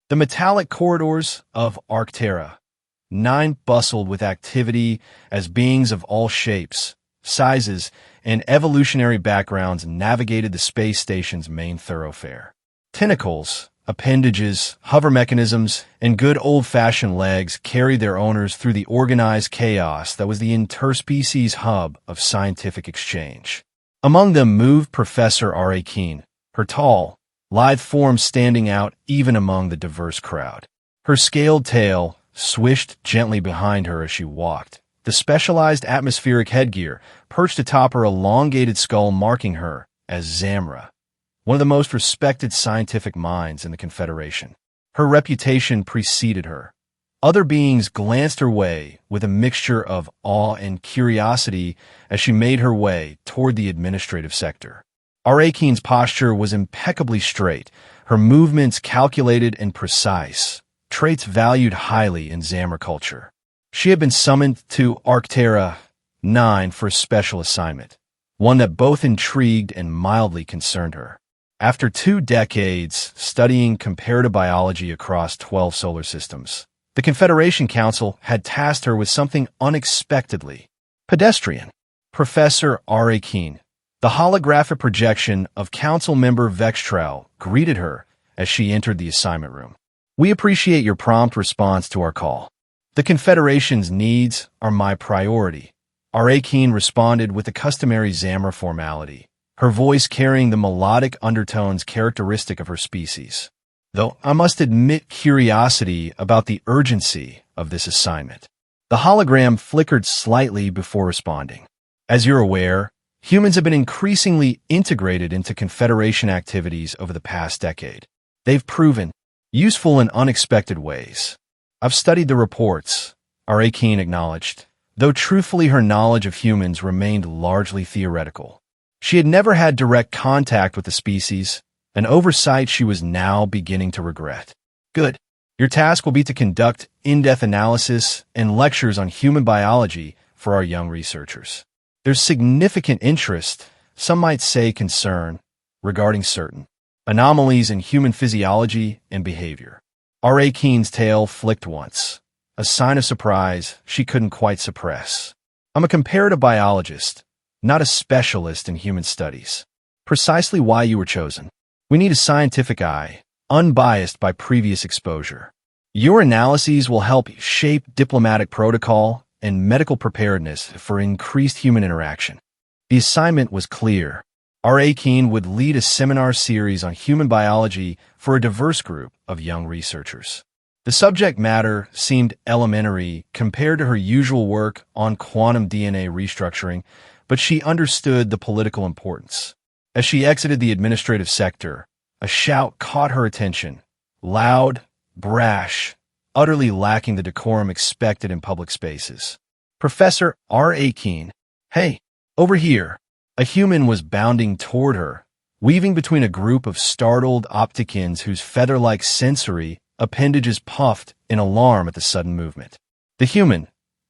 The metallic corridors of Arctera. 9 bustled with activity as beings of all shapes, sizes, and evolutionary backgrounds navigated the space station's main thoroughfare. Tentacles, appendages, hover mechanisms, and good old-fashioned legs carried their owners through the organized chaos that was the interspecies hub of scientific exchange. Among them moved Professor R.A. Keene, her tall, lithe form standing out even among the diverse crowd. Her scaled tail swished gently behind her as she walked, the specialized atmospheric headgear perched atop her elongated skull marking her as Zamra, one of the most respected scientific minds in the Confederation. Her reputation preceded her. Other beings glanced her way with a mixture of awe and curiosity as she made her way toward the administrative sector. R.A. Keene's posture was impeccably straight, her movements calculated and precise, traits valued highly in Zamra culture. She had been summoned to Arctera 9 for a special assignment, one that both intrigued and mildly concerned her. After 2 decades studying comparative biology across 12 solar systems, the Confederation Council had tasked her with something unexpectedly pedestrian. Professor R.A. Keene, the holographic projection of Council member Vextrau, greeted her as she entered the assignment room. "We appreciate your prompt response to our call. The Confederation's needs are my priority," R.A. Keene responded with the customary Zamra formality, her voice carrying the melodic undertones characteristic of her species. Though I must admit curiosity about the urgency of this assignment. The hologram flickered slightly before responding. "As you're aware, humans have been increasingly integrated into Confederation activities over the past decade. They've proven useful in unexpected ways. I've studied the reports," R.A. Keene acknowledged, though truthfully her knowledge of humans remained largely theoretical. She had never had direct contact with the species, an oversight she was now beginning to regret. "Good. Your task will be to conduct in-depth analysis and lectures on human biology for our young researchers. There's significant interest, some might say concern, regarding certain anomalies in human physiology and behavior." R.A. Keene's tail flicked once, a sign of surprise she couldn't quite suppress. "I'm a comparative biologist, not a specialist in human studies. Precisely why you were chosen. We need a scientific eye, unbiased by previous exposure. Your analyses will help shape diplomatic protocol and medical preparedness for increased human interaction." The assignment was clear. R.A. Keene would lead a seminar series on human biology for a diverse group of young researchers. The subject matter seemed elementary compared to her usual work on quantum DNA restructuring, but she understood the political importance. As she exited the administrative sector, a shout caught her attention. Loud, brash, utterly lacking the decorum expected in public spaces. "Professor R.A. Keene, hey, over here." A human was bounding toward her, weaving between a group of startled opticans whose feather-like sensory appendages puffed in alarm at the sudden movement. The human,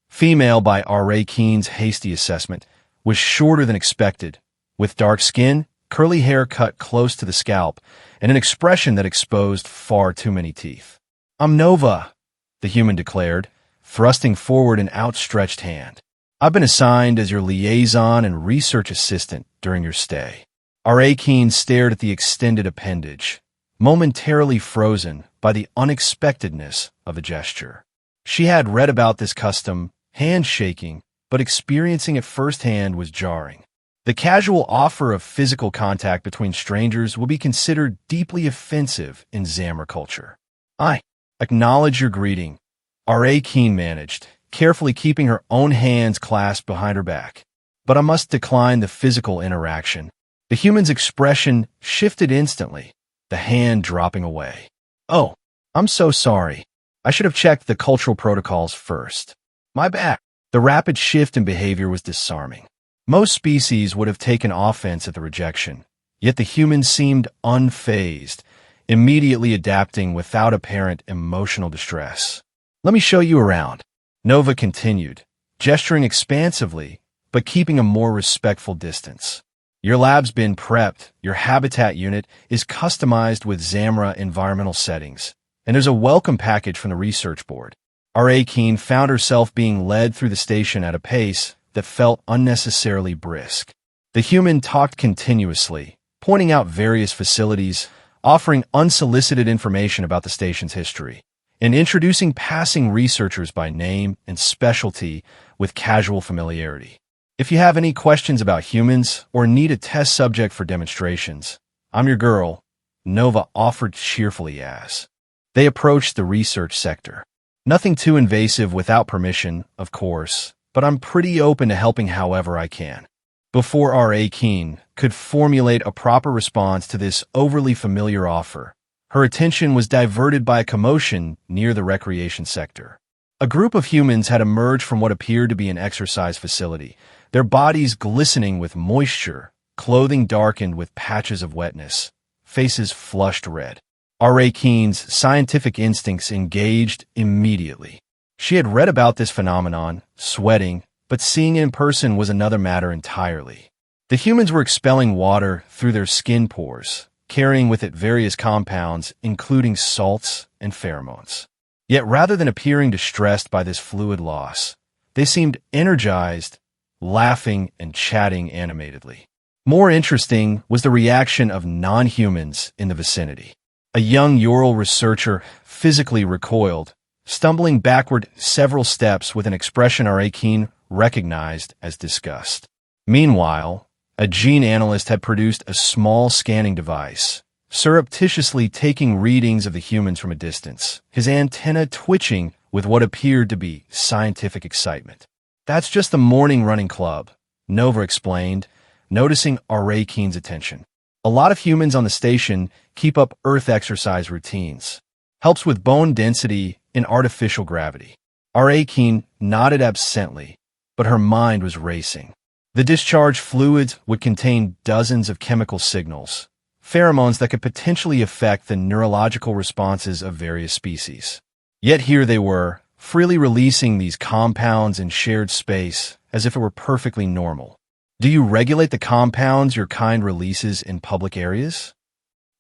female by R.A. Keene's hasty assessment, was shorter than expected, with dark skin, curly hair cut close to the scalp, and an expression that exposed far too many teeth. "I'm Nova," the human declared, thrusting forward an outstretched hand. "I've been assigned as your liaison and research assistant during your stay." R.A. Keene stared at the extended appendage, momentarily frozen by the unexpectedness of the gesture. She had read about this custom, handshaking, but experiencing it firsthand was jarring. The casual offer of physical contact between strangers will be considered deeply offensive in Zamra culture. "I acknowledge your greeting," R.A. Keene managed, carefully keeping her own hands clasped behind her back. "But I must decline the physical interaction." The human's expression shifted instantly, the hand dropping away. "Oh, I'm so sorry. I should have checked the cultural protocols first. My bad." The rapid shift in behavior was disarming. Most species would have taken offense at the rejection, yet the human seemed unfazed, immediately adapting without apparent emotional distress. "Let me show you around," Nova continued, gesturing expansively, but keeping a more respectful distance. "Your lab's been prepped, your habitat unit is customized with Zamra environmental settings, and there's a welcome package from the research board. R.A. Keene found herself being led through the station at a pace that felt unnecessarily brisk. The human talked continuously, pointing out various facilities, offering unsolicited information about the station's history, and introducing passing researchers by name and specialty with casual familiarity. If you have any questions about humans or need a test subject for demonstrations, I'm your girl, Nova offered cheerfully as they approached the research sector. Nothing too invasive without permission, of course, but I'm pretty open to helping however I can. Before R.A. Keene could formulate a proper response to this overly familiar offer, her attention was diverted by a commotion near the recreation sector. A group of humans had emerged from what appeared to be an exercise facility, their bodies glistening with moisture, clothing darkened with patches of wetness, faces flushed red. R.A. Keene's scientific instincts engaged immediately. She had read about this phenomenon, sweating, but seeing it in person was another matter entirely. The humans were expelling water through their skin pores, carrying with it various compounds, including salts and pheromones. Yet rather than appearing distressed by this fluid loss, they seemed energized, laughing and chatting animatedly. More interesting was the reaction of non-humans in the vicinity. A young Ural researcher physically recoiled, stumbling backward several steps with an expression R.A. Keene recognized as disgust. Meanwhile, a gene analyst had produced a small scanning device, surreptitiously taking readings of the humans from a distance, his antenna twitching with what appeared to be scientific excitement. "That's just the morning running club," Nova explained, noticing R.A. Keene's attention. "A lot of humans on the station keep up Earth exercise routines. Helps with bone density and artificial gravity." R.A. Keene nodded absently, but her mind was racing. The discharged fluids would contain dozens of chemical signals, pheromones that could potentially affect the neurological responses of various species. Yet here they were, freely releasing these compounds in shared space as if it were perfectly normal. "Do you regulate the compounds your kind releases in public areas?"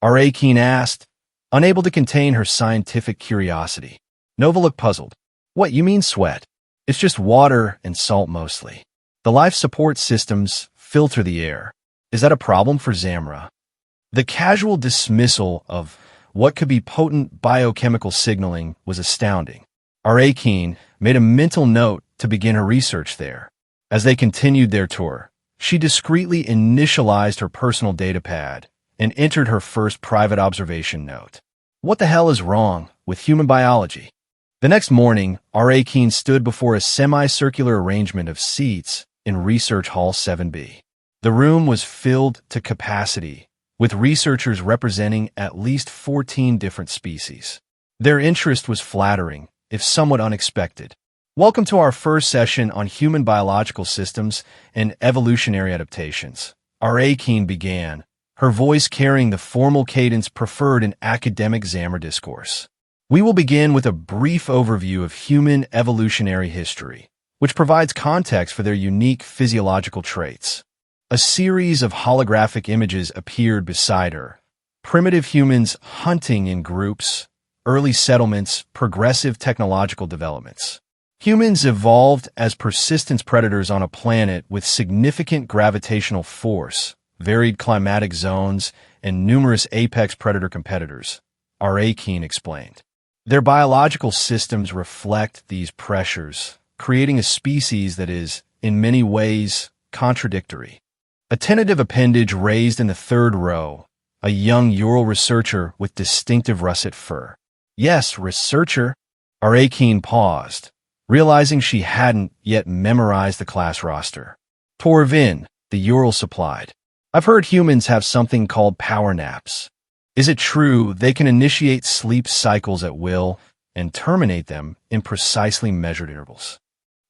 R.A. Keene asked, unable to contain her scientific curiosity. Nova looked puzzled. "What, you mean sweat? It's just water and salt mostly. The life support systems filter the air. Is that a problem for Zamra?" The casual dismissal of what could be potent biochemical signaling was astounding. R.A. Keene made a mental note to begin her research there. As they continued their tour, she discreetly initialized her personal data pad and entered her first private observation note. What the hell is wrong with human biology? The next morning, R.A. Keene stood before a semicircular arrangement of seats in Research Hall 7B. The room was filled to capacity, with researchers representing at least 14 different species. Their interest was flattering, if somewhat unexpected. "Welcome to our first session on human biological systems and evolutionary adaptations," R.A. Keene began, her voice carrying the formal cadence preferred in academic Zamra discourse. "We will begin with a brief overview of human evolutionary history, which provides context for their unique physiological traits." A series of holographic images appeared beside her. Primitive humans hunting in groups, early settlements, progressive technological developments. Humans evolved as persistence predators on a planet with significant gravitational force, varied climatic zones, and numerous apex predator competitors, R.A. Keene explained. Their biological systems reflect these pressures, creating a species that is, in many ways, contradictory. A tentative appendage raised in the third row, a young Ural researcher with distinctive russet fur. "Yes, researcher." R.A. Keene paused, realizing she hadn't yet memorized the class roster. "Torvin," the Ural supplied. "I've heard humans have something called power naps. Is it true they can initiate sleep cycles at will and terminate them in precisely measured intervals?"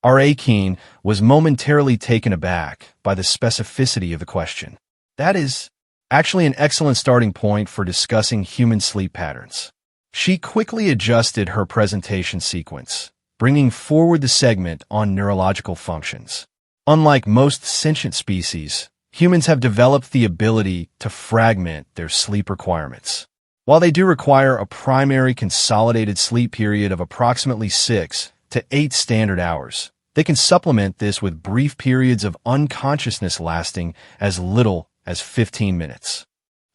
R.A. Keene was momentarily taken aback by the specificity of the question. That is actually an excellent starting point for discussing human sleep patterns. She quickly adjusted her presentation sequence, bringing forward the segment on neurological functions. Unlike most sentient species, humans have developed the ability to fragment their sleep requirements. While they do require a primary consolidated sleep period of approximately 6 to 8 standard hours, they can supplement this with brief periods of unconsciousness lasting as little as 15 minutes.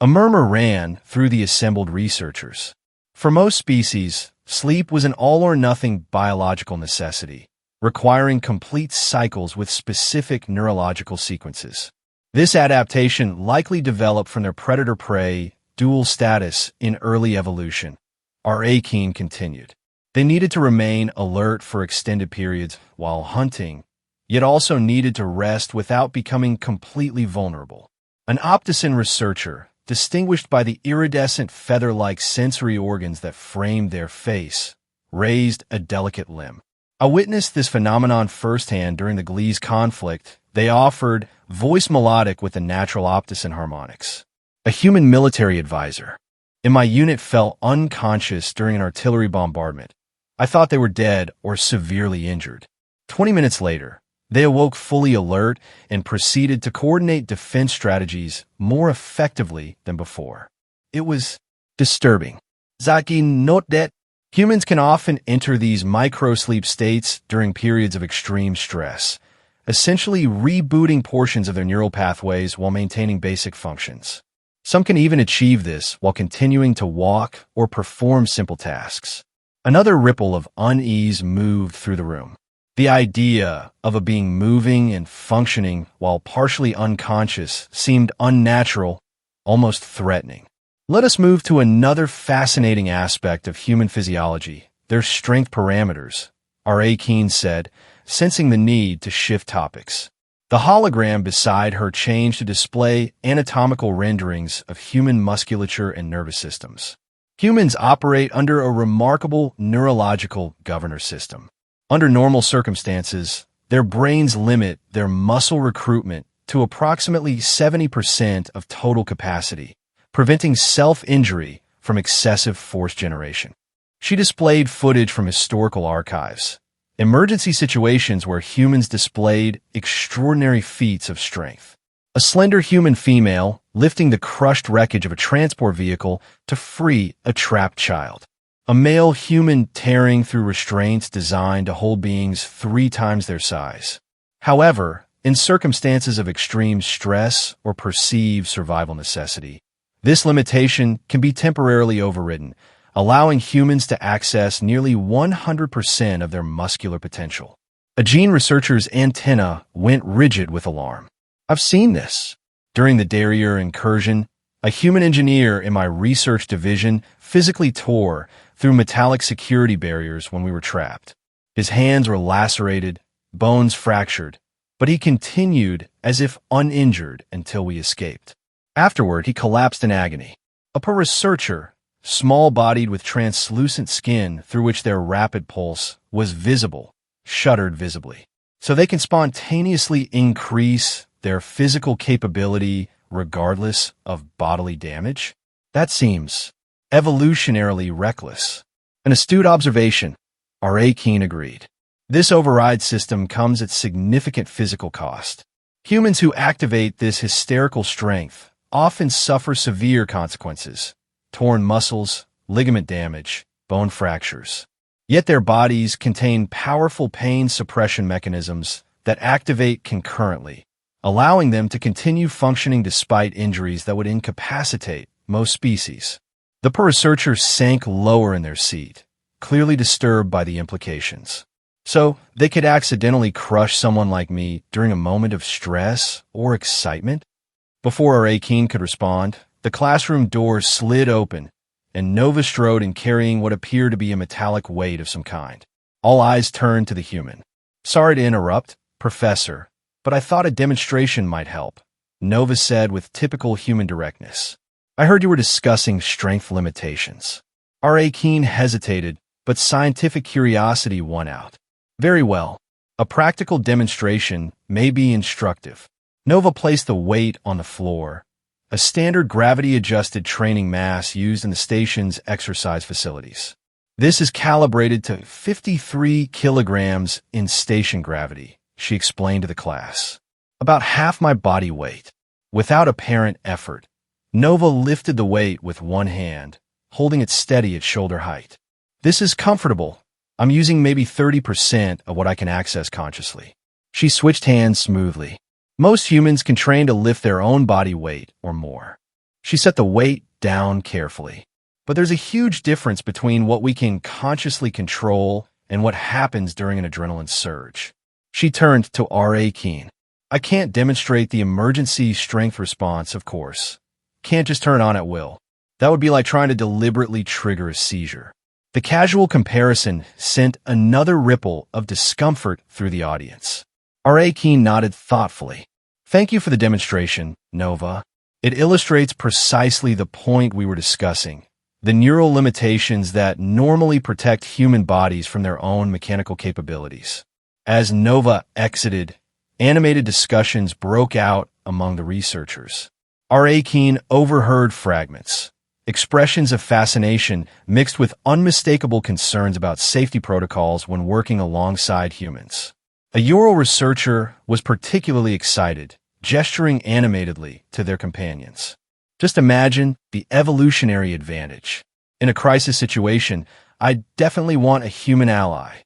A murmur ran through the assembled researchers. For most species, sleep was an all-or-nothing biological necessity, requiring complete cycles with specific neurological sequences. This adaptation likely developed from their predator-prey dual status in early evolution. R. A. Keene continued. They needed to remain alert for extended periods while hunting, yet also needed to rest without becoming completely vulnerable. An opticin researcher, distinguished by the iridescent feather-like sensory organs that framed their face, raised a delicate limb. I witnessed this phenomenon firsthand during the Gliese conflict. They offered voice melodic with the natural opticin harmonics. A human military advisor in my unit fell unconscious during an artillery bombardment. I thought they were dead or severely injured. 20 minutes later, they awoke fully alert and proceeded to coordinate defense strategies more effectively than before. It was disturbing. Zaki, note that humans can often enter these micro-sleep states during periods of extreme stress, essentially rebooting portions of their neural pathways while maintaining basic functions. Some can even achieve this while continuing to walk or perform simple tasks. Another ripple of unease moved through the room. The idea of a being moving and functioning while partially unconscious seemed unnatural, almost threatening. Let us move to another fascinating aspect of human physiology, their strength parameters, R. A. Keene said, sensing the need to shift topics. The hologram beside her changed to display anatomical renderings of human musculature and nervous systems. Humans operate under a remarkable neurological governor system. Under normal circumstances, their brains limit their muscle recruitment to approximately 70% of total capacity, preventing self-injury from excessive force generation. She displayed footage from historical archives, emergency situations where humans displayed extraordinary feats of strength. A slender human female lifting the crushed wreckage of a transport vehicle to free a trapped child. A male human tearing through restraints designed to hold beings 3 times their size. However, in circumstances of extreme stress or perceived survival necessity, this limitation can be temporarily overridden, allowing humans to access nearly 100% of their muscular potential. A gene researcher's antenna went rigid with alarm. I've seen this. During the Derriere incursion, a human engineer in my research division physically tore through metallic security barriers when we were trapped. His hands were lacerated, bones fractured, but he continued as if uninjured until we escaped. Afterward, he collapsed in agony. A researcher, small-bodied with translucent skin through which their rapid pulse was visible, shuddered visibly. So they can spontaneously increase their physical capability regardless of bodily damage? That seems evolutionarily reckless. An astute observation, R. A. Keene agreed. This override system comes at significant physical cost. Humans who activate this hysterical strength often suffer severe consequences: torn muscles, ligament damage, bone fractures. Yet their bodies contain powerful pain suppression mechanisms that activate concurrently, allowing them to continue functioning despite injuries that would incapacitate most species. The researcher sank lower in their seat, clearly disturbed by the implications. So, they could accidentally crush someone like me during a moment of stress or excitement? Before R. A. Keene could respond, the classroom door slid open, and Nova strode in carrying what appeared to be a metallic weight of some kind. All eyes turned to the human. Sorry to interrupt, Professor, but I thought a demonstration might help, Nova said with typical human directness. I heard you were discussing strength limitations. R. A. Keene hesitated, but scientific curiosity won out. Very well. A practical demonstration may be instructive. Nova placed the weight on the floor, a standard gravity-adjusted training mass used in the station's exercise facilities. This is calibrated to 53 kilograms in station gravity, she explained to the class. About half my body weight. Without apparent effort, Nova lifted the weight with one hand, holding it steady at shoulder height. This is comfortable. I'm using maybe 30% of what I can access consciously. She switched hands smoothly. Most humans can train to lift their own body weight or more. She set the weight down carefully. But there's a huge difference between what we can consciously control and what happens during an adrenaline surge. She turned to R.A. Keene. I can't demonstrate the emergency strength response, of course. Can't just turn it on at will. That would be like trying to deliberately trigger a seizure. The casual comparison sent another ripple of discomfort through the audience. R.A. Keene nodded thoughtfully. Thank you for the demonstration, Nova. It illustrates precisely the point we were discussing. The neural limitations that normally protect human bodies from their own mechanical capabilities. As Nova exited, animated discussions broke out among the researchers. R.A. Keene overheard fragments, expressions of fascination mixed with unmistakable concerns about safety protocols when working alongside humans. A Ural researcher was particularly excited, gesturing animatedly to their companions. Just imagine the evolutionary advantage. In a crisis situation, I definitely want a human ally.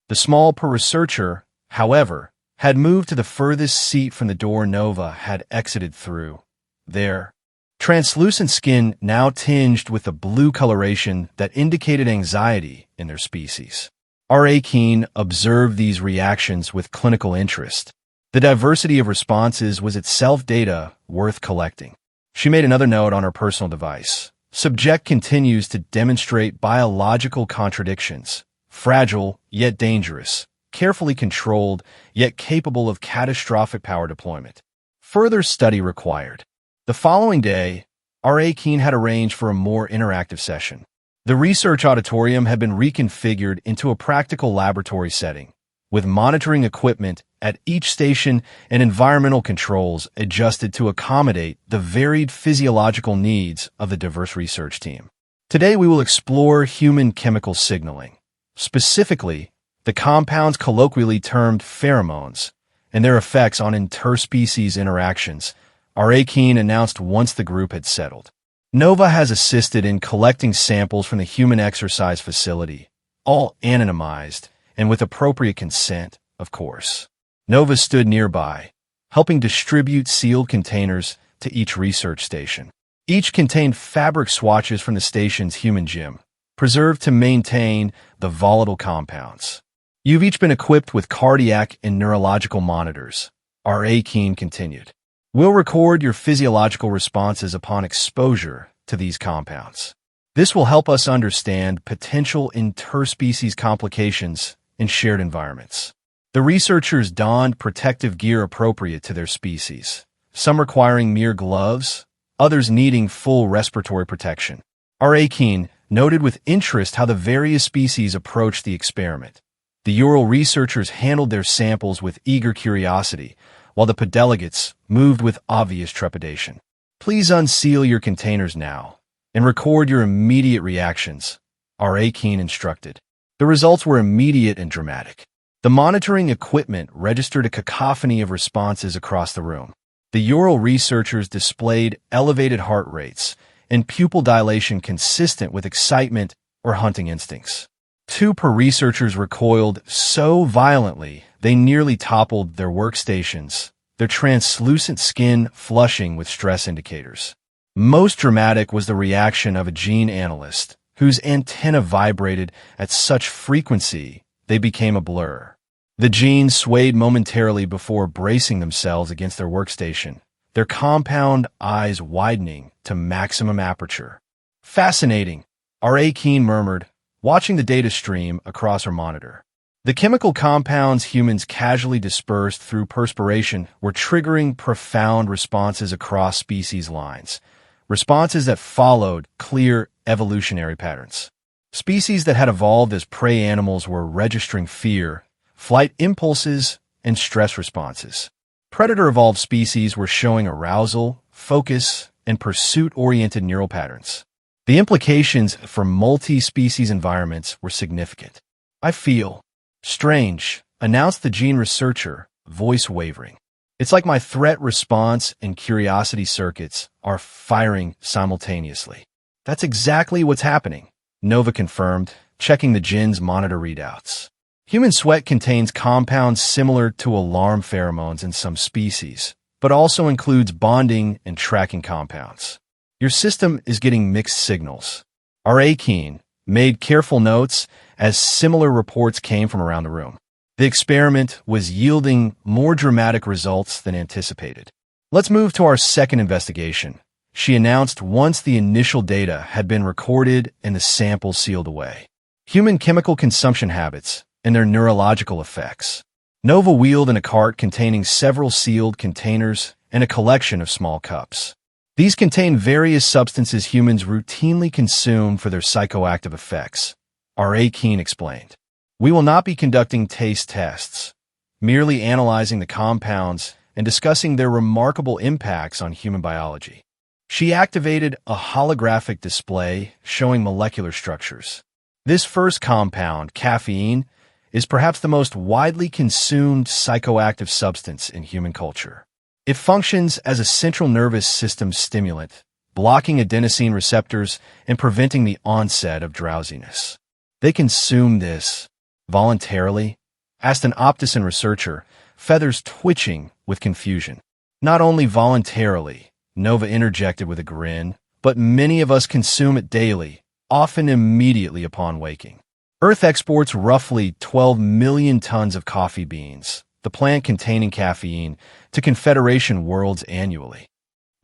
The small researcher, however, had moved to the furthest seat from the door Nova had exited through. Their translucent skin now tinged with the blue coloration that indicated anxiety in their species. R.A. Keene observed these reactions with clinical interest. The diversity of responses was itself data worth collecting. She made another note on her personal device. Subject continues to demonstrate biological contradictions, fragile yet dangerous, carefully controlled yet capable of catastrophic power deployment. Further study required. The following day, R.A. Keene had arranged for a more interactive session. The research auditorium had been reconfigured into a practical laboratory setting, with monitoring equipment at each station and environmental controls adjusted to accommodate the varied physiological needs of the diverse research team. Today we will explore human chemical signaling, specifically the compounds colloquially termed pheromones, and their effects on interspecies interactions, R.A. Keene announced once the group had settled. Nova has assisted in collecting samples from the human exercise facility, all anonymized and with appropriate consent, of course. Nova stood nearby, helping distribute sealed containers to each research station. Each contained fabric swatches from the station's human gym, preserved to maintain the volatile compounds. You've each been equipped with cardiac and neurological monitors, R.A. Keene continued. We'll record your physiological responses upon exposure to these compounds. This will help us understand potential interspecies complications in shared environments. The researchers donned protective gear appropriate to their species, some requiring mere gloves, others needing full respiratory protection. R.A. Keene noted with interest how the various species approached the experiment. The Ural researchers handled their samples with eager curiosity, while the podelegates moved with obvious trepidation. Please unseal your containers now and record your immediate reactions, R.A. Keene instructed. The results were immediate and dramatic. The monitoring equipment registered a cacophony of responses across the room. The Ural researchers displayed elevated heart rates and pupil dilation consistent with excitement or hunting instincts. Two researchers recoiled so violently they nearly toppled their workstations, their translucent skin flushing with stress indicators. Most dramatic was the reaction of a gene analyst, whose antenna vibrated at such frequency they became a blur. The genes swayed momentarily before bracing themselves against their workstation, their compound eyes widening to maximum aperture. Fascinating, R.A. Keene murmured, watching the data stream across her monitor. The chemical compounds humans casually dispersed through perspiration were triggering profound responses across species lines, responses that followed clear evolutionary patterns. Species that had evolved as prey animals were registering fear, flight impulses, and stress responses. Predator-evolved species were showing arousal, focus, and pursuit-oriented neural patterns. The implications for multi-species environments were significant. I feel strange, announced the gene researcher, voice wavering. It's like my threat response and curiosity circuits are firing simultaneously. That's exactly what's happening, Nova confirmed, checking the gin's monitor readouts. Human sweat contains compounds similar to alarm pheromones in some species, but also includes bonding and tracking compounds. Your system is getting mixed signals. R.A. Keene made careful notes as similar reports came from around the room. The experiment was yielding more dramatic results than anticipated. Let's move to our second investigation, she announced once the initial data had been recorded and the sample sealed away. Human chemical consumption habits and their neurological effects. Nova wheeled in a cart containing several sealed containers and a collection of small cups. These contain various substances humans routinely consume for their psychoactive effects, R.A. Keene explained. We will not be conducting taste tests, merely analyzing the compounds and discussing their remarkable impacts on human biology. She activated a holographic display showing molecular structures. This first compound, caffeine, is perhaps the most widely consumed psychoactive substance in human culture. It functions as a central nervous system stimulant, blocking adenosine receptors and preventing the onset of drowsiness. They consume this voluntarily? Asked an optician researcher, feathers twitching with confusion. Not only voluntarily, Nova interjected with a grin, but many of us consume it daily, often immediately upon waking. Earth exports roughly 12 million tons of coffee beans, the plant containing caffeine, to Confederation worlds annually.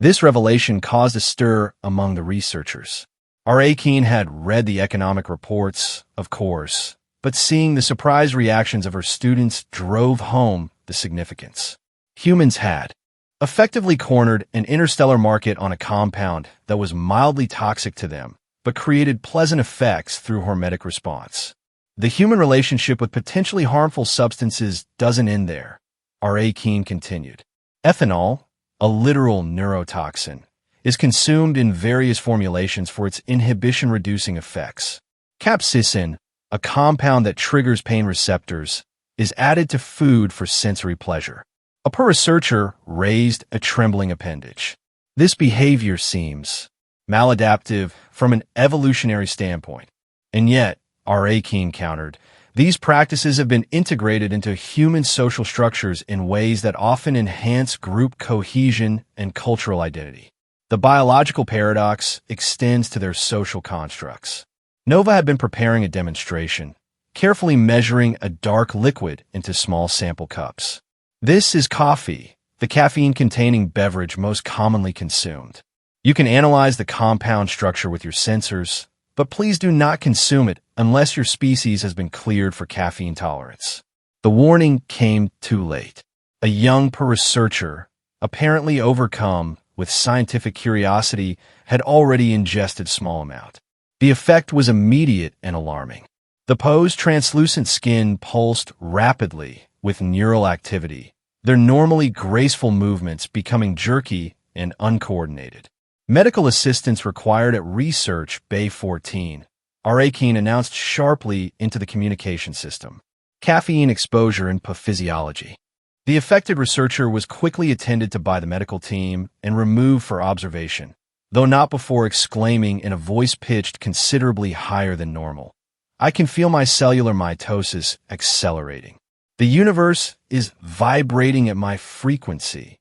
This revelation caused a stir among the researchers. R.A. Keene had read the economic reports, of course, but seeing the surprised reactions of her students drove home the significance. Humans had effectively cornered an interstellar market on a compound that was mildly toxic to them, but created pleasant effects through hormetic response. The human relationship with potentially harmful substances doesn't end there, R.A. Keene continued. Ethanol, a literal neurotoxin, is consumed in various formulations for its inhibition-reducing effects. Capsaicin, a compound that triggers pain receptors, is added to food for sensory pleasure. A researcher raised a trembling appendage. This behavior seems maladaptive from an evolutionary standpoint. And yet, R.A. Keene countered, these practices have been integrated into human social structures in ways that often enhance group cohesion and cultural identity. The biological paradox extends to their social constructs. Nova had been preparing a demonstration, carefully measuring a dark liquid into small sample cups. This is coffee, the caffeine-containing beverage most commonly consumed. You can analyze the compound structure with your sensors, but please do not consume it unless your species has been cleared for caffeine tolerance. The warning came too late. A young researcher, apparently overcome with scientific curiosity, had already ingested a small amount. The effect was immediate and alarming. The Poe's translucent skin pulsed rapidly with neural activity, their normally graceful movements becoming jerky and uncoordinated. Medical assistance required at Research Bay 14, R.A. Keene announced sharply into the communication system. Caffeine exposure and pathophysiology. The affected researcher was quickly attended to by the medical team and removed for observation, though not before exclaiming in a voice pitched considerably higher than normal, "I can feel my cellular mitosis accelerating. The universe is vibrating at my frequency."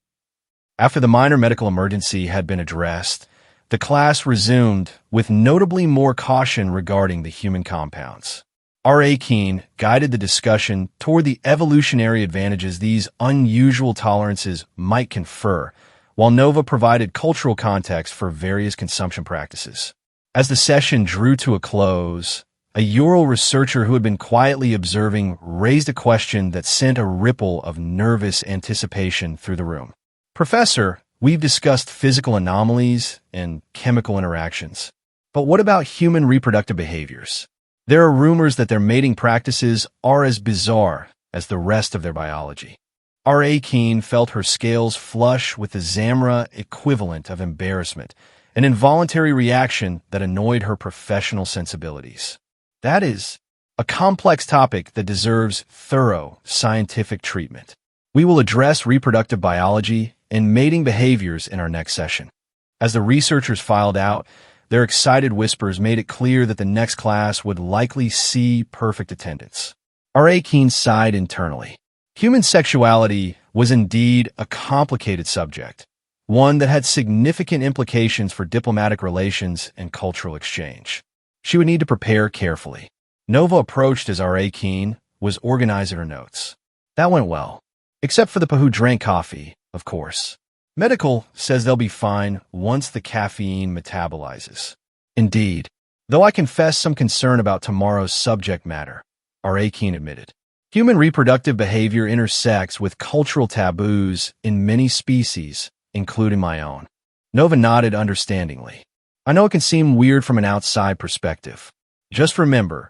After the minor medical emergency had been addressed, the class resumed with notably more caution regarding the human compounds. R.A. Keene guided the discussion toward the evolutionary advantages these unusual tolerances might confer, while Nova provided cultural context for various consumption practices. As the session drew to a close, a Ural researcher who had been quietly observing raised a question that sent a ripple of nervous anticipation through the room. "Professor, we've discussed physical anomalies and chemical interactions, but what about human reproductive behaviors? There are rumors that their mating practices are as bizarre as the rest of their biology." R.A. Keene felt her scales flush with the Zamra equivalent of embarrassment, an involuntary reaction that annoyed her professional sensibilities. That is a complex topic that deserves thorough scientific treatment. We will address reproductive biology and mating behaviors in our next session. As the researchers filed out, Their excited whispers made it clear that the next class would likely see perfect attendance. R.A. Keene sighed internally. Human sexuality was indeed a complicated subject, one that had significant implications for diplomatic relations and cultural exchange. She would need to prepare carefully. Nova approached as R.A. Keene was organizing her notes. That went well, except for the who drank coffee, of course. Medical says they'll be fine once the caffeine metabolizes. Indeed, though I confess some concern about tomorrow's subject matter, R.A. Keene admitted. Human reproductive behavior intersects with cultural taboos in many species, including my own. Nova nodded understandingly. I know it can seem weird from an outside perspective. Just remember,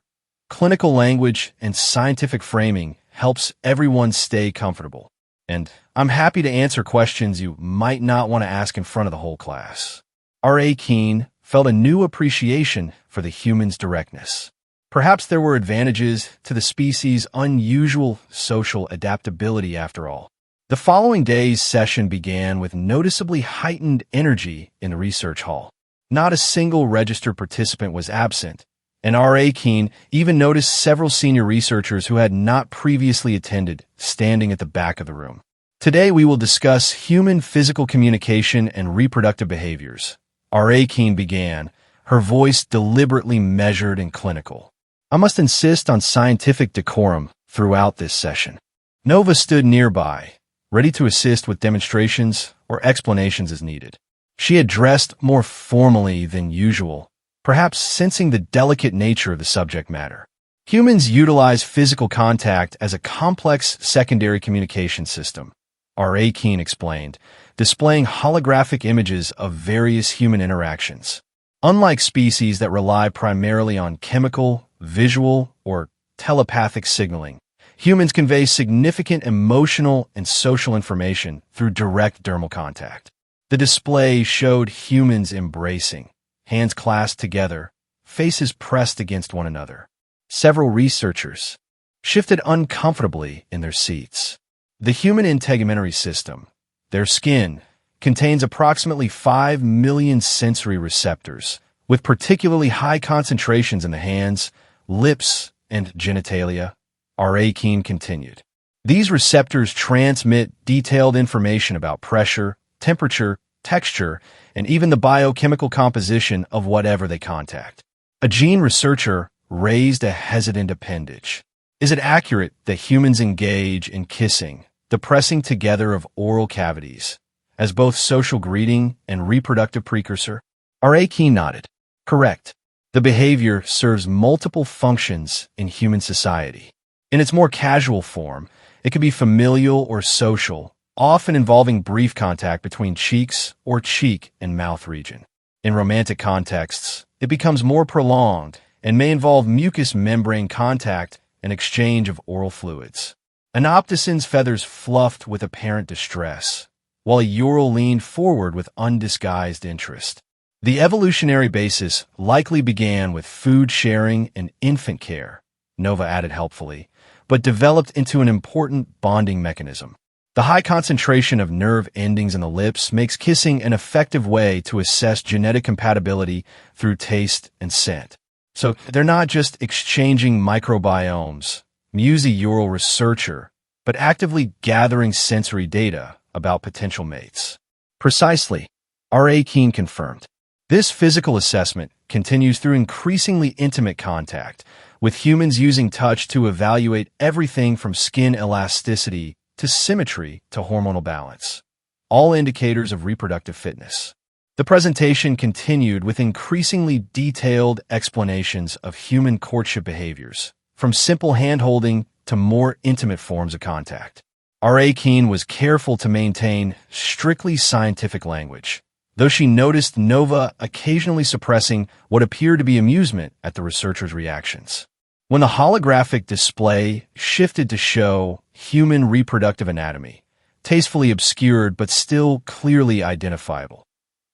clinical language and scientific framing helps everyone stay comfortable. And I'm happy to answer questions you might not want to ask in front of the whole class. R.A. Keene felt a new appreciation for the human's directness. Perhaps there were advantages to the species' unusual social adaptability after all. The following day's session began with noticeably heightened energy in the research hall. Not a single registered participant was absent, and R.A. Keene even noticed several senior researchers who had not previously attended standing at the back of the room. Today we will discuss human physical communication and reproductive behaviors. R.A. Keene began, her voice deliberately measured and clinical. I must insist on scientific decorum throughout this session. Nova stood nearby, ready to assist with demonstrations or explanations as needed. She had dressed more formally than usual, perhaps sensing the delicate nature of the subject matter. Humans utilize physical contact as a complex secondary communication system, R.A. Keene explained, displaying holographic images of various human interactions. Unlike species that rely primarily on chemical, visual, or telepathic signaling, humans convey significant emotional and social information through direct dermal contact. The display showed humans embracing, hands clasped together, faces pressed against one another. Several researchers shifted uncomfortably in their seats. The human integumentary system, their skin, contains approximately 5 million sensory receptors, with particularly high concentrations in the hands, lips, and genitalia, R.A. Keene continued. These receptors transmit detailed information about pressure, temperature, texture, and even the biochemical composition of whatever they contact. A gene researcher raised a hesitant appendage. Is it accurate that humans engage in kissing, the pressing together of oral cavities, as both social greeting and reproductive precursor? R.A. Keene nodded. Correct. The behavior serves multiple functions in human society. In its more casual form, it can be familial or social, often involving brief contact between cheeks or cheek and mouth region. In romantic contexts, it becomes more prolonged and may involve mucous membrane contact and exchange of oral fluids. An opticin's feathers fluffed with apparent distress, while a Ural leaned forward with undisguised interest. The evolutionary basis likely began with food sharing and infant care, Nova added helpfully, but developed into an important bonding mechanism. The high concentration of nerve endings in the lips makes kissing an effective way to assess genetic compatibility through taste and scent. So they're not just exchanging microbiomes, mused a Ural researcher, but actively gathering sensory data about potential mates. Precisely, R.A. Keene confirmed. This physical assessment continues through increasingly intimate contact, with humans using touch to evaluate everything from skin elasticity to symmetry to hormonal balance, all indicators of reproductive fitness. The presentation continued with increasingly detailed explanations of human courtship behaviors, from simple hand-holding to more intimate forms of contact. R.A. Keene was careful to maintain strictly scientific language, though she noticed Nova occasionally suppressing what appeared to be amusement at the researchers' reactions. When the holographic display shifted to show human reproductive anatomy, tastefully obscured but still clearly identifiable,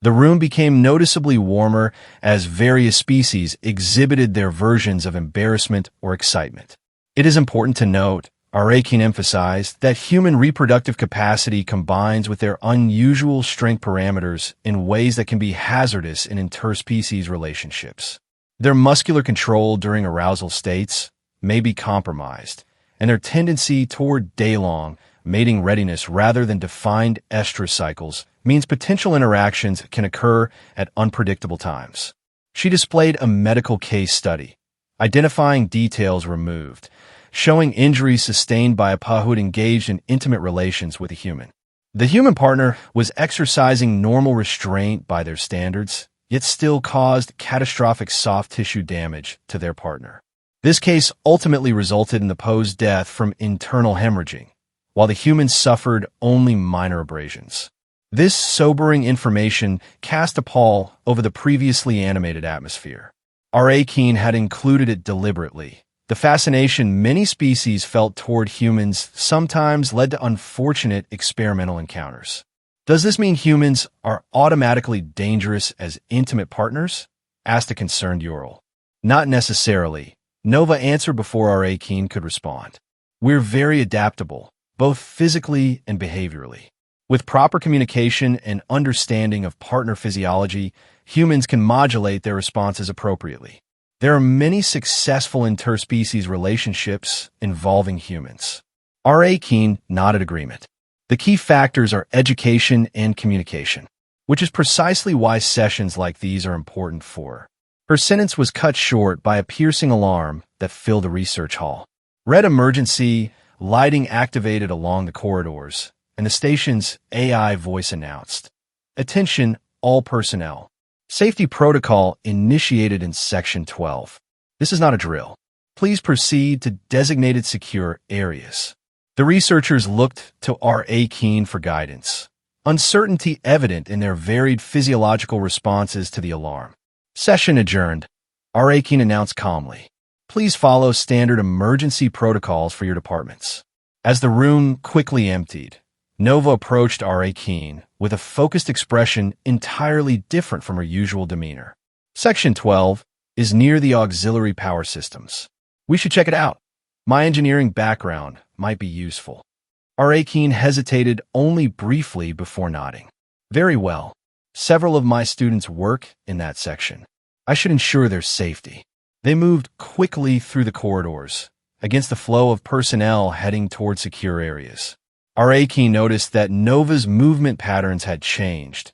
the room became noticeably warmer as various species exhibited their versions of embarrassment or excitement. It is important to note, Arakin emphasized that human reproductive capacity combines with their unusual strength parameters in ways that can be hazardous in interspecies relationships. Their muscular control during arousal states may be compromised, and their tendency toward day-long mating readiness rather than defined estrous cycles means potential interactions can occur at unpredictable times. She displayed a medical case study, identifying details removed, showing injuries sustained by a Pahud engaged in intimate relations with a human. The human partner was exercising normal restraint by their standards, yet still caused catastrophic soft tissue damage to their partner. This case ultimately resulted in the Poe's death from internal hemorrhaging, while the human suffered only minor abrasions. This sobering information cast a pall over the previously animated atmosphere. Arakin had included it deliberately. The fascination many species felt toward humans sometimes led to unfortunate experimental encounters. Does this mean humans are automatically dangerous as intimate partners? Asked a concerned Ural. Not necessarily. Nova answered before Arakin could respond. We're very adaptable, both physically and behaviorally. With proper communication and understanding of partner physiology, humans can modulate their responses appropriately. There are many successful interspecies relationships involving humans. Arakin nodded agreement. The key factors are education and communication, which is precisely why sessions like these are important for her. Her sentence was cut short by a piercing alarm that filled the research hall. Red emergency lighting activated along the corridors, and the station's AI voice announced, "Attention, all personnel. Safety protocol initiated in Section 12. This is not a drill. Please proceed to designated secure areas." The researchers looked to Arakin for guidance, uncertainty evident in their varied physiological responses to the alarm. Session adjourned. Arakin announced calmly, "Please follow standard emergency protocols for your departments." As the room quickly emptied, Nova approached Arakin with a focused expression entirely different from her usual demeanor. "Section 12 is near the auxiliary power systems. We should check it out. My engineering background might be useful." Arakin hesitated only briefly before nodding. "Very well. Several of my students work in that section. I should ensure their safety." They moved quickly through the corridors, against the flow of personnel heading toward secure areas. Arakin noticed that Nova's movement patterns had changed,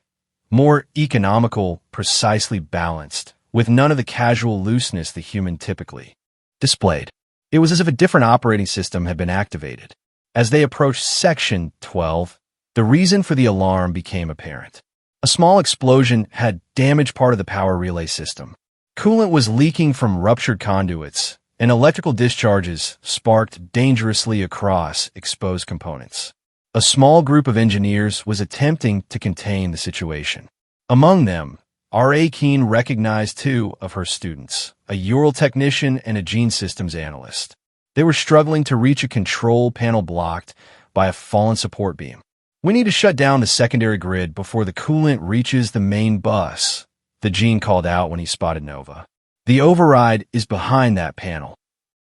more economical, precisely balanced, with none of the casual looseness the human typically displayed. It was as if a different operating system had been activated. As they approached Section 12, the reason for the alarm became apparent. A small explosion had damaged part of the power relay system. Coolant was leaking from ruptured conduits, and electrical discharges sparked dangerously across exposed components. A small group of engineers was attempting to contain the situation. Among them, Arakin recognized two of her students, a Ural technician and a gene systems analyst. They were struggling to reach a control panel blocked by a fallen support beam. "We need to shut down the secondary grid before the coolant reaches the main bus," the gene called out when he spotted Nova. "The override is behind that panel."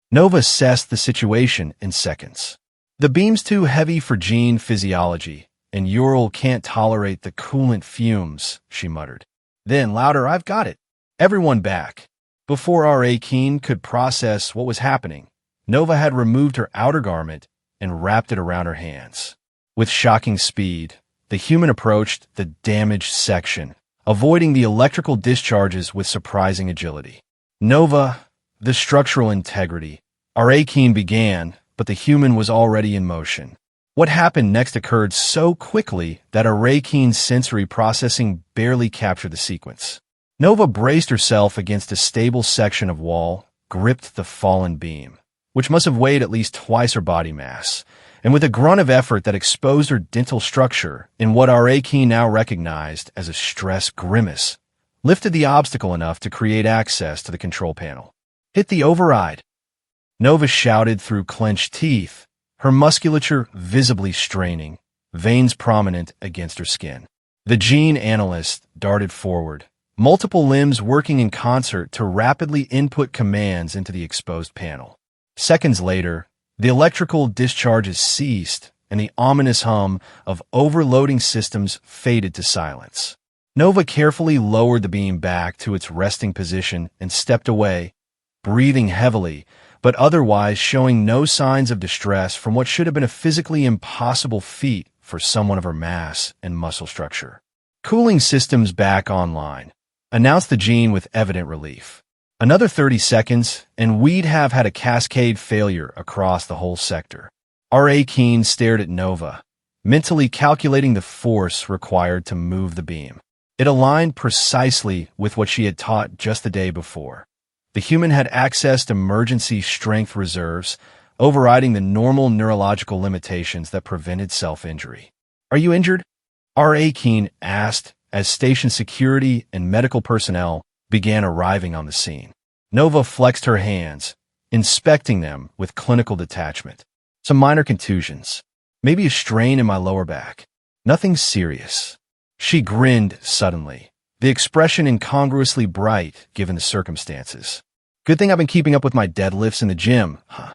Nova assessed the situation in seconds. "The beam's too heavy for gene physiology, and Ural can't tolerate the coolant fumes," she muttered. Then, louder, "I've got it." Everyone back. Before Arakin could process what was happening, Nova had removed her outer garment and wrapped it around her hands. With shocking speed, the human approached the damaged section, avoiding the electrical discharges with surprising agility. "Nova, the structural integrity." Arakin began, but the human was already in motion. What happened next occurred so quickly that Arakin's sensory processing barely captured the sequence. Nova braced herself against a stable section of wall, gripped the fallen beam, which must have weighed at least twice her body mass, and with a grunt of effort that exposed her dental structure in what Arakin now recognized as a stress grimace, lifted the obstacle enough to create access to the control panel. "Hit the override," Nova shouted through clenched teeth, her musculature visibly straining, veins prominent against her skin. The gene analyst darted forward, multiple limbs working in concert to rapidly input commands into the exposed panel. Seconds later, The electrical discharges ceased, and the ominous hum of overloading systems faded to silence. Nova carefully lowered the beam back to its resting position and stepped away, breathing heavily, but otherwise showing no signs of distress from what should have been a physically impossible feat for someone of her mass and muscle structure. "Cooling systems back online," announced the gene with evident relief. Another 30 seconds, and we'd have had a cascade failure across the whole sector. R.A. Keene stared at Nova, mentally calculating the force required to move the beam. It aligned precisely with what she had taught just the day before. The human had accessed emergency strength reserves, overriding the normal neurological limitations that prevented self-injury. "Are you injured?" R.A. Keene asked as station security and medical personnel began arriving on the scene. Nova flexed her hands, inspecting them with clinical detachment. "Some minor contusions. Maybe a strain in my lower back. Nothing serious." She grinned suddenly, the expression incongruously bright given the circumstances. "Good thing I've been keeping up with my deadlifts in the gym, huh?"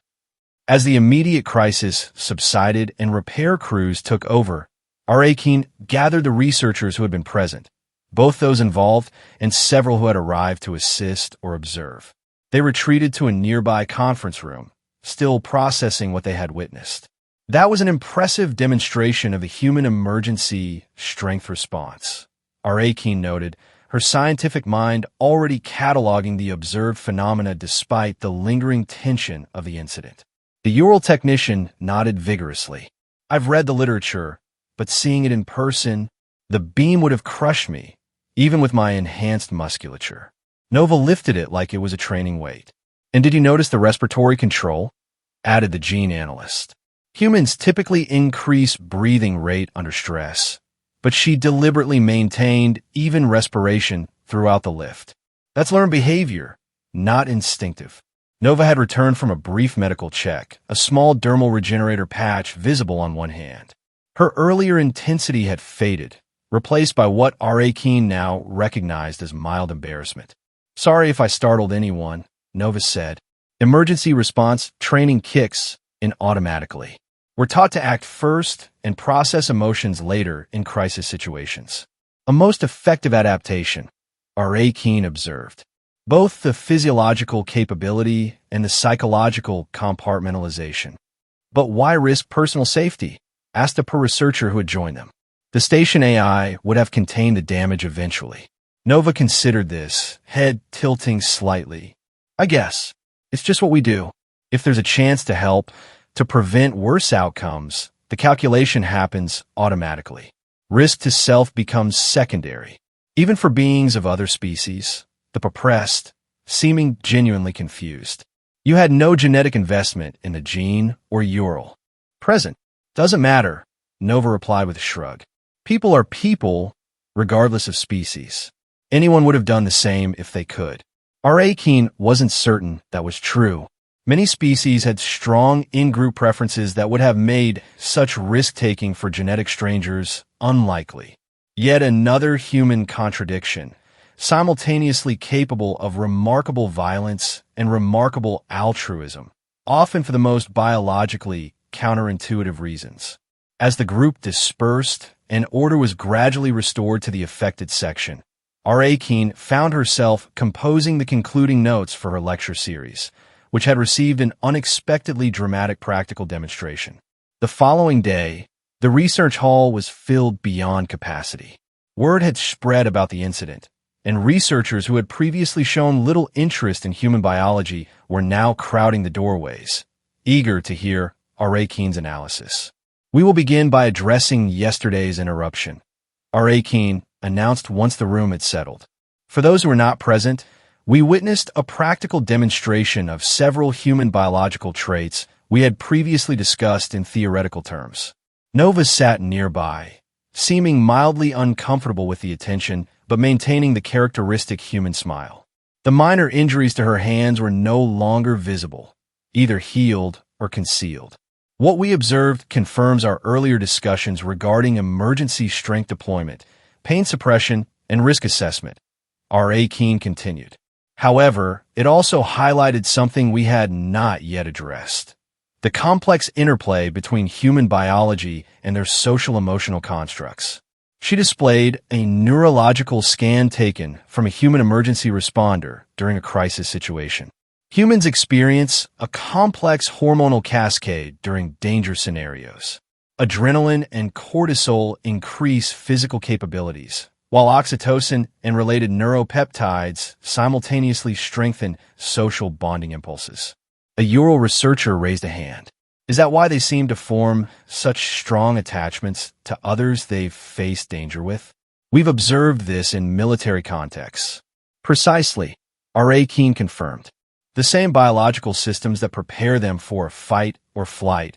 As the immediate crisis subsided and repair crews took over, R.A. Keene gathered the researchers who had been present, both those involved and several who had arrived to assist or observe. They retreated to a nearby conference room, still processing what they had witnessed. That was an impressive demonstration of the human emergency strength response, R.A. Keene noted, her scientific mind already cataloging the observed phenomena despite the lingering tension of the incident. The Ural technician nodded vigorously. "I've read the literature, but seeing it in person, the beam would have crushed me, even with my enhanced musculature." Nova lifted it like it was a training weight. "And did you notice the respiratory control?" added the gene analyst. "Humans typically increase breathing rate under stress, but she deliberately maintained even respiration throughout the lift. That's learned behavior, not instinctive." Nova had returned from a brief medical check, a small dermal regenerator patch visible on one hand. Her earlier intensity had faded, replaced by what R.A. Keene now recognized as mild embarrassment. "Sorry if I startled anyone," Nova said. "Emergency response training kicks in automatically. We're taught to act first and process emotions later in crisis situations. A most effective adaptation," R.A. Keene observed. "Both the physiological capability and the psychological compartmentalization." "But why risk personal safety?" asked a researcher who had joined them. "The station AI would have contained the damage eventually." Nova considered this, head tilting slightly. "I guess. It's just what we do. If there's a chance to help, to prevent worse outcomes, the calculation happens automatically. Risk to self becomes secondary. Even for beings of other species," the oppressed, seeming genuinely confused. "You had no genetic investment in the gene or Ural." "Present. Doesn't matter," Nova replied with a shrug. "People are people, regardless of species. Anyone would have done the same if they could." R.A. Keene wasn't certain that was true. Many species had strong in-group preferences that would have made such risk-taking for genetic strangers unlikely. Yet another human contradiction, simultaneously capable of remarkable violence and remarkable altruism, often for the most biologically counterintuitive reasons. As the group dispersed and order was gradually restored to the affected section, R.A. Keene found herself composing the concluding notes for her lecture series, which had received an unexpectedly dramatic practical demonstration. The following day, the research hall was filled beyond capacity. Word had spread about the incident, and researchers who had previously shown little interest in human biology were now crowding the doorways, eager to hear R.A. Keene's analysis. "We will begin by addressing yesterday's interruption," R.A. Keene announced once the room had settled. "For those who were not present, we witnessed a practical demonstration of several human biological traits we had previously discussed in theoretical terms." Nova sat nearby, seeming mildly uncomfortable with the attention, but maintaining the characteristic human smile. The minor injuries to her hands were no longer visible, either healed or concealed. "What we observed confirms our earlier discussions regarding emergency strength deployment, pain suppression, and risk assessment," R.A. Keene continued. "However, it also highlighted something we had not yet addressed: the complex interplay between human biology and their social-emotional constructs. She displayed a neurological scan taken from a human emergency responder during a crisis situation. Humans experience a complex hormonal cascade during danger scenarios. Adrenaline and cortisol increase physical capabilities, while oxytocin and related neuropeptides simultaneously strengthen social bonding impulses. A Ural researcher raised a hand. Is that why they seem to form such strong attachments to others they've faced danger with? We've observed this in military contexts. Precisely, R.A. Keene confirmed. The same biological systems that prepare them for fight or flight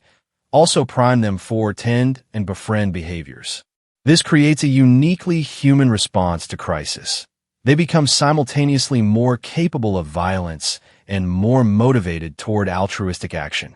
also prime them for tend and befriend behaviors. This creates a uniquely human response to crisis. They become simultaneously more capable of violence and more motivated toward altruistic action.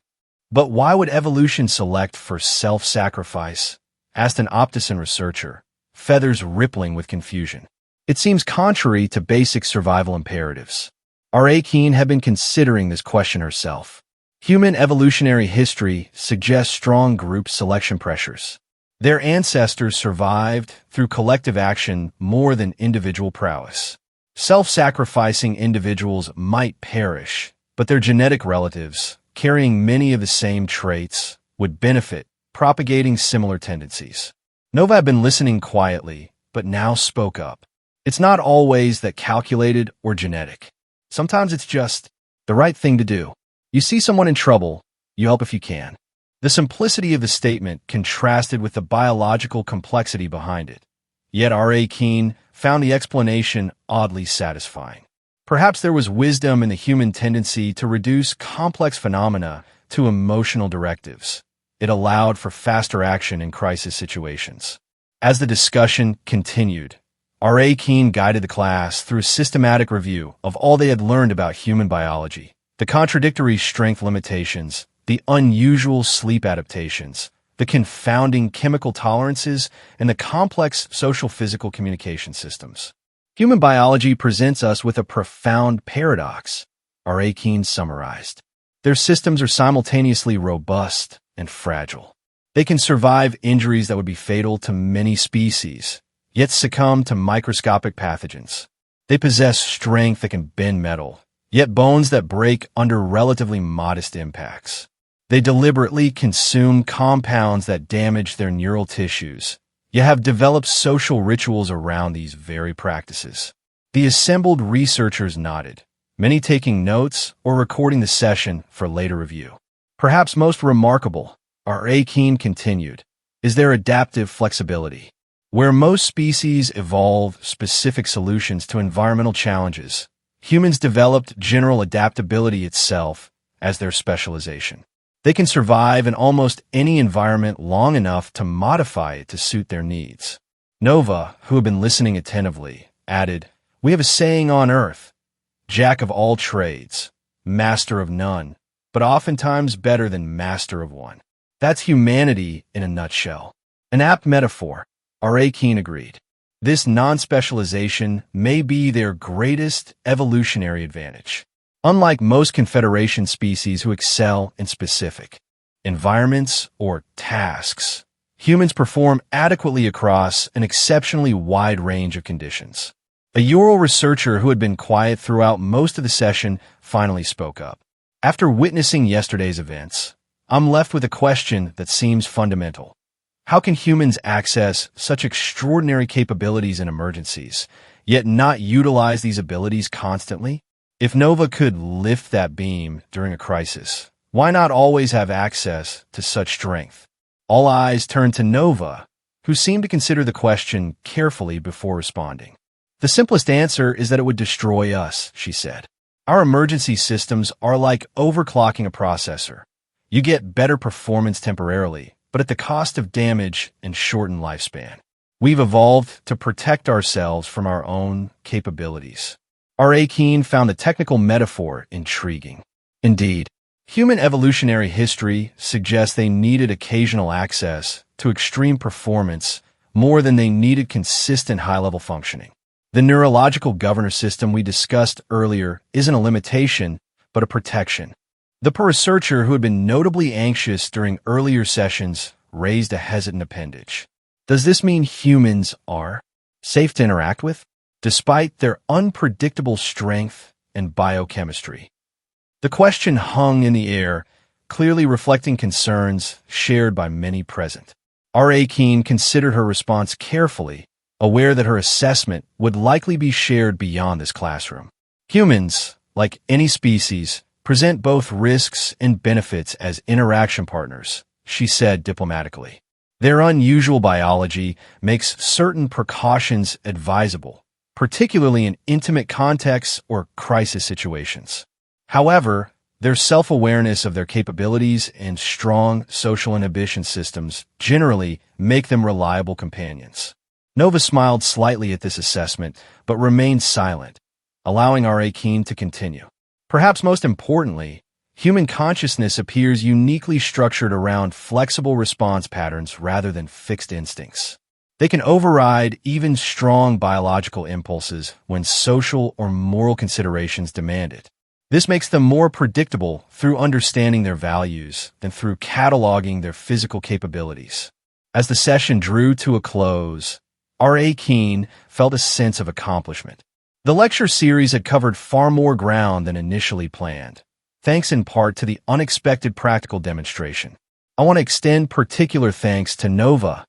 But why would evolution select for self-sacrifice? Asked an Optician researcher, feathers rippling with confusion. It seems contrary to basic survival imperatives. R.A. Keene had been considering this question herself. Human evolutionary history suggests strong group selection pressures. Their ancestors survived through collective action more than individual prowess. Self-sacrificing individuals might perish, but their genetic relatives, carrying many of the same traits, would benefit, propagating similar tendencies. Nova had been listening quietly, but now spoke up. It's not always that calculated or genetic. Sometimes it's just the right thing to do. You see someone in trouble, you help if you can. The simplicity of the statement contrasted with the biological complexity behind it. Yet R.A. Keene found the explanation oddly satisfying. Perhaps there was wisdom in the human tendency to reduce complex phenomena to emotional directives. It allowed for faster action in crisis situations. As the discussion continued, R.A. Keene guided the class through a systematic review of all they had learned about human biology, the contradictory strength limitations, the unusual sleep adaptations, the confounding chemical tolerances, and the complex social-physical communication systems. Human biology presents us with a profound paradox, R.A. Keene summarized. Their systems are simultaneously robust and fragile. They can survive injuries that would be fatal to many species, yet succumb to microscopic pathogens. They possess strength that can bend metal, yet bones that break under relatively modest impacts. They deliberately consume compounds that damage their neural tissues, yet have developed social rituals around these very practices. The assembled researchers nodded, many taking notes or recording the session for later review. Perhaps most remarkable, R.A. Keene continued, is their adaptive flexibility. Where most species evolve specific solutions to environmental challenges, humans developed general adaptability itself as their specialization. They can survive in almost any environment long enough to modify it to suit their needs. Nova, who had been listening attentively, added, "We have a saying on Earth, Jack of all trades, master of none, but oftentimes better than master of one." That's humanity in a nutshell. An apt metaphor, R.A. Keene agreed. This non-specialization may be their greatest evolutionary advantage. Unlike most Confederation species who excel in specific environments or tasks, humans perform adequately across an exceptionally wide range of conditions. A Ural researcher who had been quiet throughout most of the session finally spoke up. After witnessing yesterday's events, I'm left with a question that seems fundamental. How can humans access such extraordinary capabilities in emergencies, yet not utilize these abilities constantly? If Nova could lift that beam during a crisis, why not always have access to such strength? All eyes turned to Nova, who seemed to consider the question carefully before responding. The simplest answer is that it would destroy us, she said. Our emergency systems are like overclocking a processor. You get better performance temporarily, but at the cost of damage and shortened lifespan. We've evolved to protect ourselves from our own capabilities. R.A. Keene found the technical metaphor intriguing. Indeed, human evolutionary history suggests they needed occasional access to extreme performance more than they needed consistent high-level functioning. The neurological governor system we discussed earlier isn't a limitation, but a protection. The researcher, who had been notably anxious during earlier sessions, raised a hesitant appendage. Does this mean humans are safe to interact with, despite their unpredictable strength and biochemistry? The question hung in the air, clearly reflecting concerns shared by many present. R.A. Keene considered her response carefully, aware that her assessment would likely be shared beyond this classroom. Humans, like any species, present both risks and benefits as interaction partners, she said diplomatically. Their unusual biology makes certain precautions advisable, particularly in intimate contexts or crisis situations. However, their self-awareness of their capabilities and strong social inhibition systems generally make them reliable companions. Nova smiled slightly at this assessment, but remained silent, allowing R.A. Keene to continue. Perhaps most importantly, human consciousness appears uniquely structured around flexible response patterns rather than fixed instincts. They can override even strong biological impulses when social or moral considerations demand it. This makes them more predictable through understanding their values than through cataloging their physical capabilities. As the session drew to a close, R.A. Keene felt a sense of accomplishment. The lecture series had covered far more ground than initially planned, thanks in part to the unexpected practical demonstration. I want to extend particular thanks to Nova,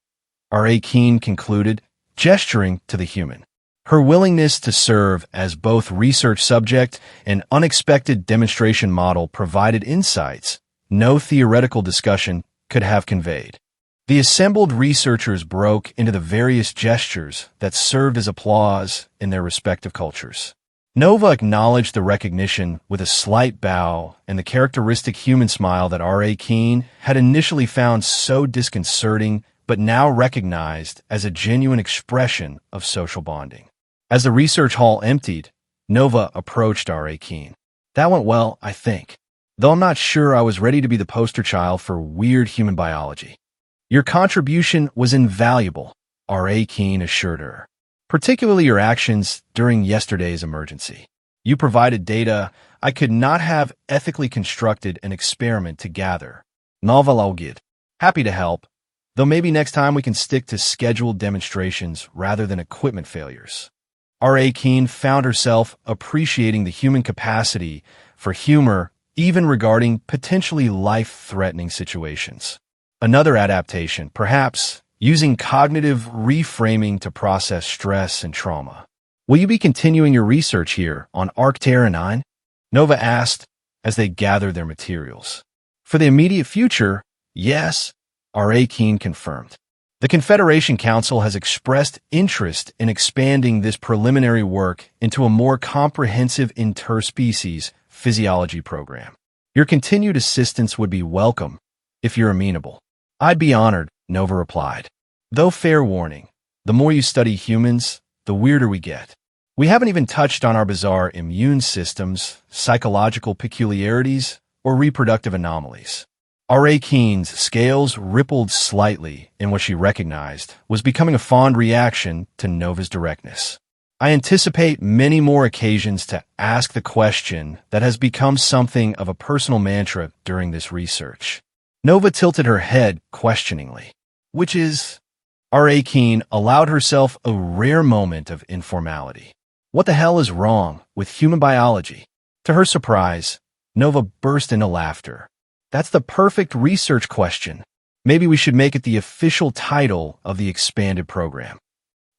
R.A. Keene concluded, gesturing to the human. Her willingness to serve as both research subject and unexpected demonstration model provided insights no theoretical discussion could have conveyed. The assembled researchers broke into the various gestures that served as applause in their respective cultures. Nova acknowledged the recognition with a slight bow and the characteristic human smile that R.A. Keene had initially found so disconcerting but now recognized as a genuine expression of social bonding. As the research hall emptied, Nova approached R.A. Keene. That went well, I think, though I'm not sure I was ready to be the poster child for weird human biology. Your contribution was invaluable, R.A. Keene assured her, particularly your actions during yesterday's emergency. You provided data I could not have ethically constructed an experiment to gather. Novalogid. Happy to help, though maybe next time we can stick to scheduled demonstrations rather than equipment failures. R.A. Keene found herself appreciating the human capacity for humor even regarding potentially life-threatening situations. Another adaptation, perhaps, using cognitive reframing to process stress and trauma. Will you be continuing your research here on Arcterra 9? Nova asked as they gathered their materials. For the immediate future, yes, R.A. Keene confirmed. The Confederation Council has expressed interest in expanding this preliminary work into a more comprehensive interspecies physiology program. Your continued assistance would be welcome if you're amenable. I'd be honored, Nova replied. Though fair warning, the more you study humans, the weirder we get. We haven't even touched on our bizarre immune systems, psychological peculiarities, or reproductive anomalies. R.A. Keene's scales rippled slightly in what she recognized was becoming a fond reaction to Nova's directness. I anticipate many more occasions to ask the question that has become something of a personal mantra during this research. Nova tilted her head questioningly. Which is? R.A. Keene allowed herself a rare moment of informality. What the hell is wrong with human biology? To her surprise, Nova burst into laughter. That's the perfect research question. Maybe we should make it the official title of the expanded program.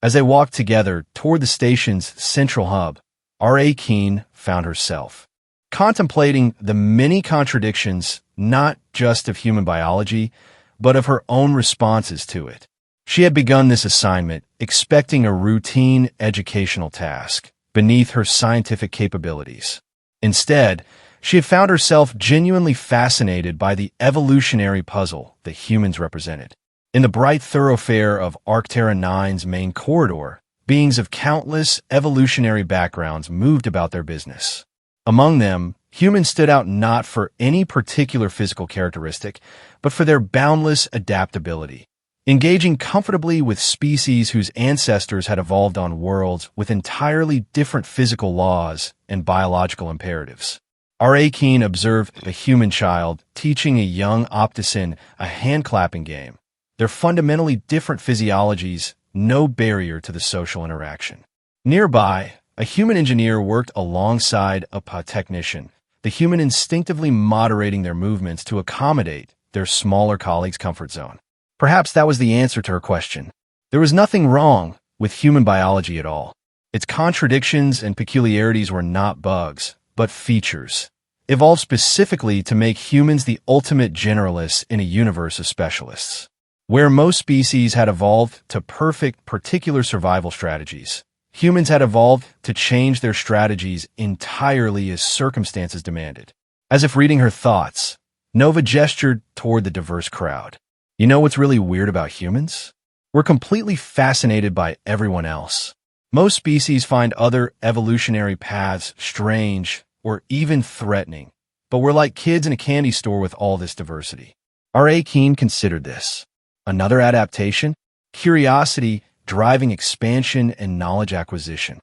As they walked together toward the station's central hub, R.A. Keene found herself contemplating the many contradictions not just of human biology, but of her own responses to it. She had begun this assignment expecting a routine educational task beneath her scientific capabilities. Instead, she had found herself genuinely fascinated by the evolutionary puzzle that humans represented. In the bright thoroughfare of Arcterra 9's main corridor, beings of countless evolutionary backgrounds moved about their business. Among them, humans stood out not for any particular physical characteristic, but for their boundless adaptability, engaging comfortably with species whose ancestors had evolved on worlds with entirely different physical laws and biological imperatives. R.A. Keene observed a human child teaching a young optician a hand-clapping game. They're fundamentally different physiologies, no barrier to the social interaction. Nearby, a human engineer worked alongside a technician, the human instinctively moderating their movements to accommodate their smaller colleague's comfort zone. Perhaps that was the answer to her question. There was nothing wrong with human biology at all. Its contradictions and peculiarities were not bugs, but features, evolved specifically to make humans the ultimate generalists in a universe of specialists. Where most species had evolved to perfect particular survival strategies, humans had evolved to change their strategies entirely as circumstances demanded. As if reading her thoughts, Nova gestured toward the diverse crowd. You know what's really weird about humans? We're completely fascinated by everyone else. Most species find other evolutionary paths strange or even threatening, but we're like kids in a candy store with all this diversity. R.A. Keene considered this. Another adaptation? Curiosity driving expansion and knowledge acquisition.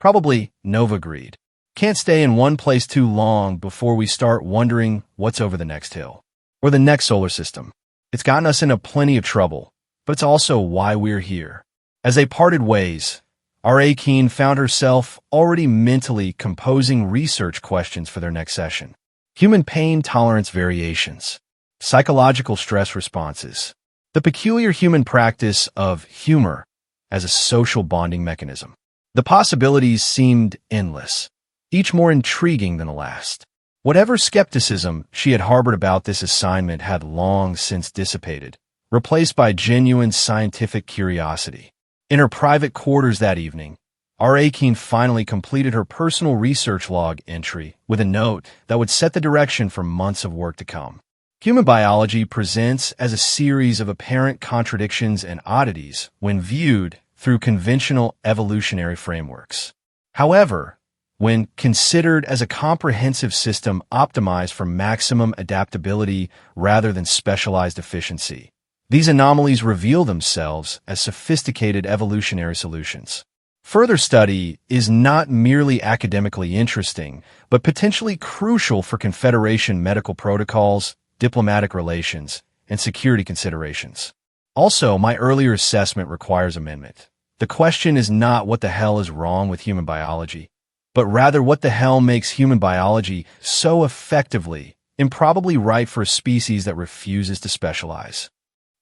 Probably, Nova agreed. Can't stay in one place too long before we start wondering what's over the next hill. Or the next solar system. It's gotten us into plenty of trouble, but it's also why we're here. As they parted ways, R.A. Keene found herself already mentally composing research questions for their next session. Human pain tolerance variations. Psychological stress responses. The peculiar human practice of humor as a social bonding mechanism. The possibilities seemed endless, each more intriguing than the last. Whatever skepticism she had harbored about this assignment had long since dissipated, replaced by genuine scientific curiosity. In her private quarters that evening, R.A. Keene finally completed her personal research log entry with a note that would set the direction for months of work to come. Human biology presents as a series of apparent contradictions and oddities when viewed through conventional evolutionary frameworks. However, when considered as a comprehensive system optimized for maximum adaptability rather than specialized efficiency, these anomalies reveal themselves as sophisticated evolutionary solutions. Further study is not merely academically interesting, but potentially crucial for Confederation medical protocols, diplomatic relations, and security considerations. Also, my earlier assessment requires amendment. The question is not what the hell is wrong with human biology, but rather what the hell makes human biology so effectively improbably right for a species that refuses to specialize.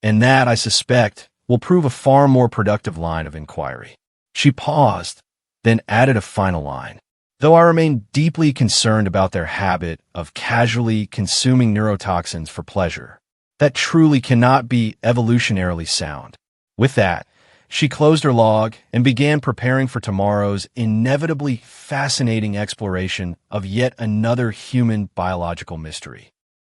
And that, I suspect, will prove a far more productive line of inquiry. She paused, then added a final line. Though I remain deeply concerned about their habit of casually consuming neurotoxins for pleasure, that truly cannot be evolutionarily sound. With that, she closed her log and began preparing for tomorrow's inevitably fascinating exploration of yet another human biological mystery.